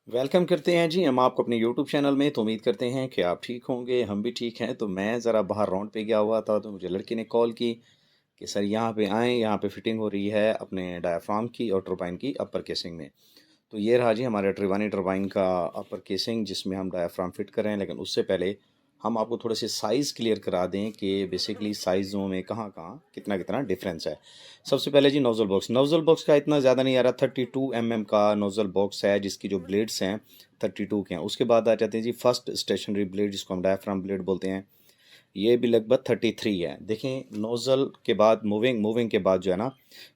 Welcome करते हैं जी हम आपको अपने यूट्यूब चैनल में। तो उम्मीद करते हैं कि आप ठीक होंगे, हम भी ठीक हैं। तो मैं ज़रा बाहर राउंड पे गया हुआ था, तो मुझे लड़के ने कॉल की कि सर यहाँ पे आएँ, यहाँ पे फिटिंग हो रही है अपने डायाफ्राम की और टरबाइन की अपर केसिंग में। तो ये रहा जी हमारे ट्रिवानी टरबाइन का अपर केसिंग, जिसमें हम डायाफ्राम फिट कर रहे हैं। लेकिन उससे पहले हम आपको थोड़े से साइज़ क्लियर करा दें कि बेसिकली साइज़ों में कहाँ कहाँ कितना कितना डिफरेंस है। सबसे पहले जी नोज़ल बॉक्स का इतना ज़्यादा नहीं आ रहा। 32 mm का नोज़ल बॉक्स है, जिसकी जो ब्लेड्स हैं 32 के हैं। उसके बाद आ जाते हैं जी फर्स्ट स्टेशनरी ब्लेड, जिसको हम डायाफ्राम ब्लेड बोलते हैं। ये भी लगभग 33 है। देखें, नोज़ल के बाद मूविंग मूविंग के बाद जो है ना,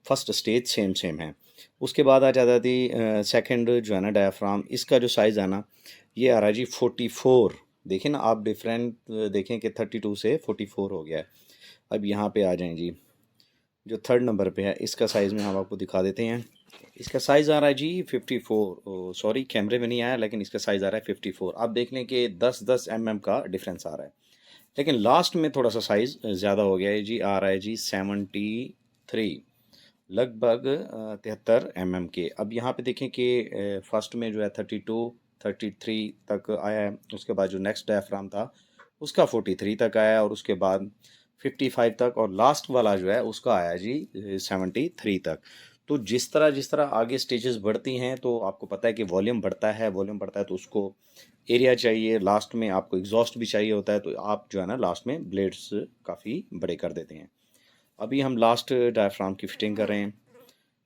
फर्स्ट स्टेज सेम सेम है। उसके बाद आ जाता थी सेकंड जो है ना डायाफ्राम, इसका जो साइज़ है ना, ये आ रहा है जी 44। देखें ना आप, डिफरेंट देखें कि 32 से 44 हो गया है। अब यहाँ पे आ जाएं जी, जो थर्ड नंबर पे है, इसका साइज़ में हम आपको दिखा देते हैं। इसका साइज़ आ रहा है जी 54। सॉरी, कैमरे में नहीं आया, लेकिन इसका साइज़ आ रहा है 54। आप देख लें कि 10-10 mm का डिफरेंस आ रहा है। लेकिन लास्ट में थोड़ा सा साइज़ ज़्यादा हो गया है जी, आ रहा है जी 73, लगभग 73 mm के। अब यहाँ पे देखें कि फर्स्ट में जो है 32 33 तक आया है। उसके बाद जो नेक्स्ट डायफ्राम था उसका 43 तक आया, और उसके बाद 55 तक, और लास्ट वाला जो है उसका आया जी 73 तक। तो जिस तरह आगे स्टेजेस बढ़ती हैं, तो आपको पता है कि वॉल्यूम बढ़ता है तो उसको एरिया चाहिए, लास्ट में आपको एग्जॉस्ट भी चाहिए होता है। तो आप जो है ना लास्ट में ब्लेड्स काफ़ी बड़े कर देते हैं। अभी हम लास्ट डायफ्राम की फिटिंग कर रहे हैं।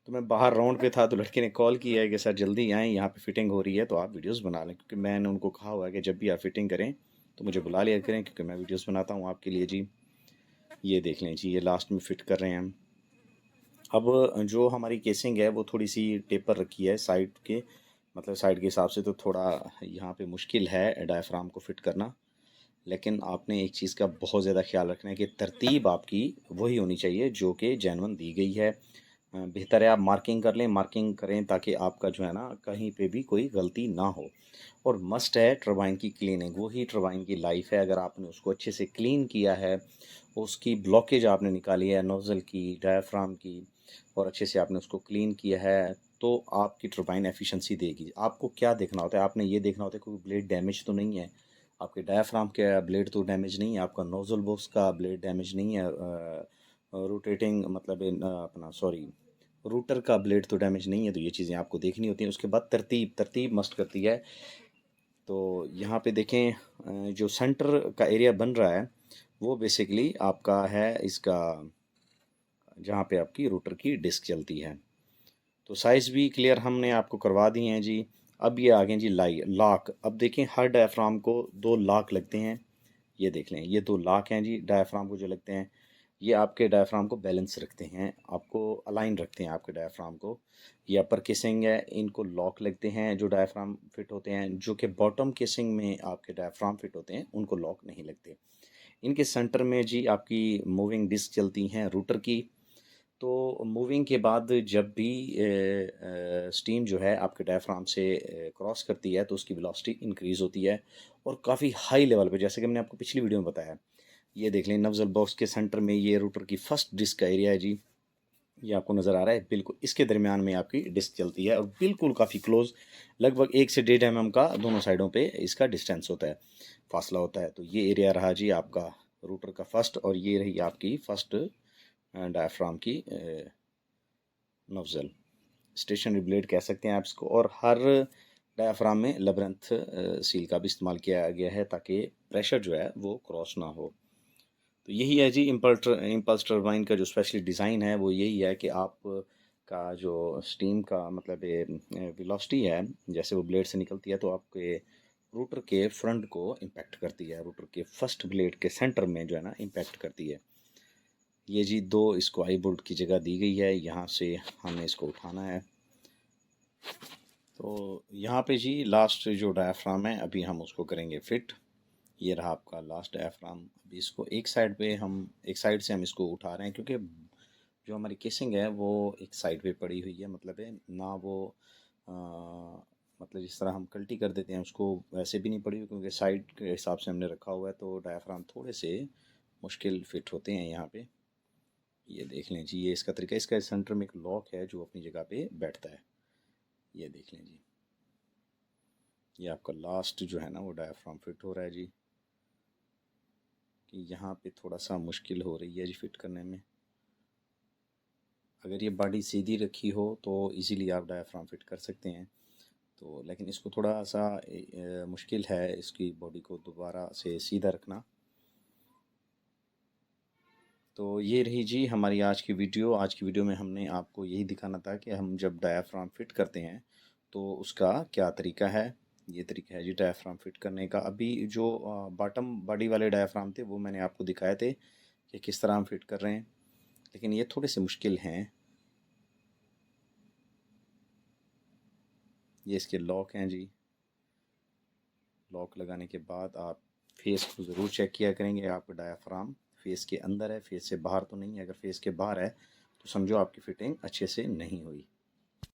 तो मैं बाहर राउंड पे था, तो लड़के ने कॉल किया है कि सर जल्दी आएँ, यहाँ पे फिटिंग हो रही है, तो आप वीडियोस बना लें। क्योंकि मैंने उनको कहा हुआ है कि जब भी आप फिटिंग करें तो मुझे बुला लिया करें, क्योंकि मैं वीडियोस बनाता हूँ आपके लिए जी। ये देख लें जी, ये लास्ट में फिट कर रहे हैं हम। अब जो हमारी केसिंग है वो थोड़ी सी टेपर रखी है साइड के, मतलब साइड के हिसाब से, तो थोड़ा यहाँ पे मुश्किल है डायफ्राम को फिट करना। लेकिन आपने एक चीज़ का बहुत ज़्यादा ख्याल रखना है कि तरतीब आपकी वही होनी चाहिए जो कि जेन्युइन दी गई है। बेहतर है आप मार्किंग करें, ताकि आपका जो है ना कहीं पे भी कोई गलती ना हो। और मस्ट है टरबाइन की क्लीनिंग, वही टरबाइन की लाइफ है। अगर आपने उसको अच्छे से क्लीन किया है, उसकी ब्लॉकेज आपने निकाली है नोज़ल की, डायफ्राम की, और अच्छे से आपने उसको क्लीन किया है, तो आपकी टरबाइन एफिशिएंसी देगी। आपको क्या देखना होता है, आपने ये देखना होता है कोई ब्लेड डैमेज तो नहीं है, आपके डायफ्राम का ब्लेड तो डैमेज नहीं है, आपका नोज़ल बॉक्स का ब्लेड डैमेज नहीं है, रोटेटिंग मतलब अपना सॉरी रूटर का ब्लेड तो डैमेज नहीं है। तो ये चीज़ें आपको देखनी होती हैं। उसके बाद तरतीब तरतीब मस्ट करती है। तो यहाँ पे देखें, जो सेंटर का एरिया बन रहा है वो बेसिकली आपका है इसका, जहाँ पे आपकी रूटर की डिस्क चलती है। तो साइज़ भी क्लियर हमने आपको करवा दी हैं जी। अब ये आ गए जी लॉक। अब देखें, हर डायफ्राम को दो लॉक लगते हैं। ये देख लें, ये दो लॉक हैं जी डायफ्राम को जो लगते हैं। ये आपके डायफ्राम को बैलेंस रखते हैं, आपको अलाइन रखते हैं आपके डायफ्राम को। ये अपर केसिंग है, इनको लॉक लगते हैं जो डायफ्राम फिट होते हैं। जो कि बॉटम केसिंग में आपके डायफ्राम फिट होते हैं उनको लॉक नहीं लगते। इनके सेंटर में जी आपकी मूविंग डिस्क चलती हैं रूटर की। तो मूविंग के बाद जब भी स्टीम जो है आपके डायफ्राम से क्रॉस करती है, तो उसकी वेलोसिटी इंक्रीज़ होती है, और काफ़ी हाई लेवल पे, जैसे कि मैंने आपको पिछली वीडियो में बताया। ये देख लें, नवज़ल बॉक्स के सेंटर में ये रूटर की फर्स्ट डिस्क का एरिया है जी। ये आपको नज़र आ रहा है, बिल्कुल इसके दरमियान में आपकी डिस्क चलती है, और बिल्कुल काफ़ी क्लोज, लगभग 1 से 1.5 mm का दोनों साइडों पे इसका डिस्टेंस होता है, फासला होता है। तो ये एरिया रहा जी आपका रूटर का फर्स्ट, और ये रही आपकी फर्स्ट डायफ्राम की नोज़ल, स्टेशनरी ब्लेड कह सकते हैं आप इसको। और हर डायाफ्राम में लबरंथ सील का भी इस्तेमाल किया गया है, ताकि प्रेशर जो है वो क्रॉस ना हो। तो यही है जी इम्पल्स टर्बाइन का जो स्पेशली डिज़ाइन है, वो यही है कि आप का जो स्टीम का मतलब वेलोसिटी है, जैसे वो ब्लेड से निकलती है, तो आपके रूटर के फ्रंट को इम्पैक्ट करती है, रूटर के फर्स्ट ब्लेड के सेंटर में जो है ना इम्पैक्ट करती है। ये जी दो इसको आई बोल्ट की जगह दी गई है, यहाँ से हमने इसको उठाना है। तो यहाँ पे जी लास्ट जो डायाफ्राम है, अभी हम उसको करेंगे फिट। ये रहा आपका लास्ट डायाफ्राम। अभी इसको एक साइड से हम इसको उठा रहे हैं, क्योंकि जो हमारी केसिंग है वो एक साइड पे पड़ी हुई है, मतलब है ना वो आ, मतलब जिस तरह हम कल्टी कर देते हैं उसको वैसे भी नहीं पड़ी हुई, क्योंकि साइड के हिसाब से हमने रखा हुआ है। तो डायाफ्राम थोड़े से मुश्किल फिट होते हैं यहाँ पे। ये देख लें जी, ये इसका तरीका, इसका सेंटर में एक लॉक है जो अपनी जगह पे बैठता है। ये देख लें जी। ये आपका लास्ट जो है ना वो डायाफ्राम फिट हो रहा है जी, कि यहाँ पे थोड़ा सा मुश्किल हो रही है जी फिट करने में। अगर ये बॉडी सीधी रखी हो तो इजीली आप डायाफ्राम फिट कर सकते हैं, तो लेकिन इसको थोड़ा सा मुश्किल है इसकी बॉडी को दोबारा से सीधा रखना। तो ये रही जी हमारी आज की वीडियो। आज की वीडियो में हमने आपको यही दिखाना था कि हम जब डायाफ्राम फिट करते हैं तो उसका क्या तरीका है। ये तरीका है जी डायाफ्राम फिट करने का। अभी जो बॉटम बॉडी वाले डायाफ्राम थे वो मैंने आपको दिखाए थे कि किस तरह हम फिट कर रहे हैं, लेकिन ये थोड़े से मुश्किल हैं। ये इसके लॉक हैं जी। लॉक लगाने के बाद आप फेस को ज़रूर चेक किया करेंगे आपका डायाफ्राम फेस के अंदर है, फेस से बाहर तो नहीं है। अगर फेस के बाहर है तो समझो आपकी फ़िटिंग अच्छे से नहीं हुई।